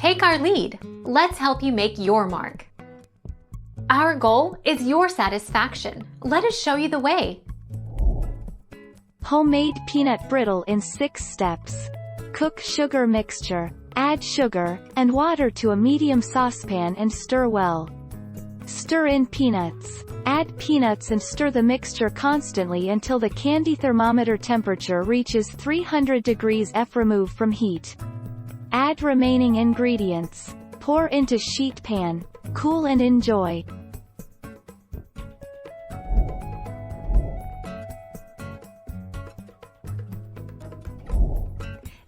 Take our lead. Let's help you make your mark. Our goal is your satisfaction. Let us show you the way. Homemade peanut brittle in 6 steps. Cook sugar mixture. Add sugar and water to a medium saucepan and stir well. Stir in peanuts. Add peanuts and stir the mixture constantly until the candy thermometer temperature reaches 300 degrees F. Remove from heat. Add remaining ingredients. Pour into sheet pan. Cool and enjoy.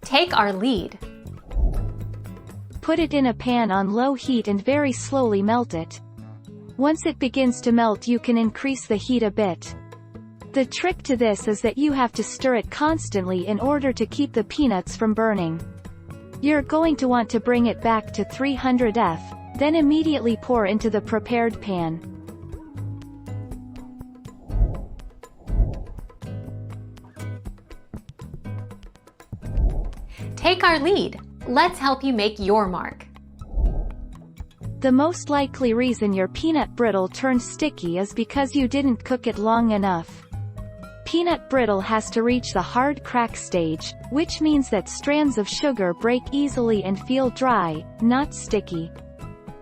Take our lead. Put it in a pan on low heat and very slowly melt it. Once it begins to melt, you can increase the heat a bit. The trick to this is that you have to stir it constantly in order to keep the peanuts from burning. You're going to want to bring it back to 300 F, then immediately pour into the prepared pan. Take our lead. Let's help you make your mark. The most likely reason your peanut brittle turned sticky is because you didn't cook it long enough. Peanut brittle has to reach the hard crack stage, which means that strands of sugar break easily and feel dry, not sticky.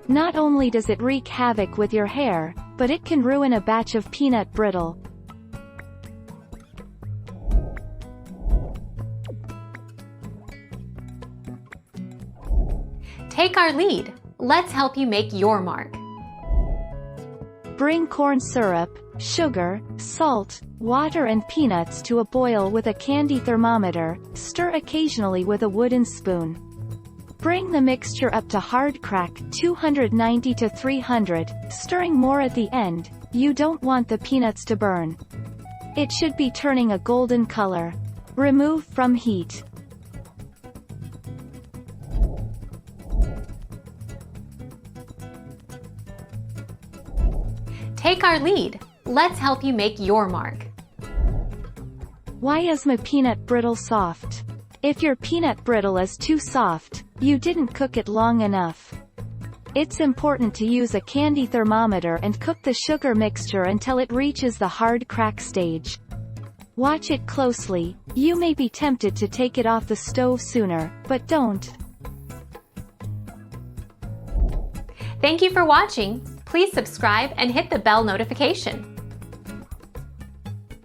Not only does it wreak havoc with your hair, but it can ruin a batch of peanut brittle. Take our lead. Let's help you make your mark. Bring corn syrup, sugar, salt, water and peanuts to a boil with a candy thermometer. Stir occasionally with a wooden spoon. Bring the mixture up to hard crack, 290 to 300, stirring more at the end. You don't want the peanuts to burn. It should be turning a golden color. Remove from heat. Take our lead. Let's help you make your mark. Why is my peanut brittle soft? If your peanut brittle is too soft, you didn't cook it long enough. It's important to use a candy thermometer and cook the sugar mixture until it reaches the hard crack stage. Watch it closely. You may be tempted to take it off the stove sooner, but don't. Thank you for watching. Please subscribe and hit the bell notification.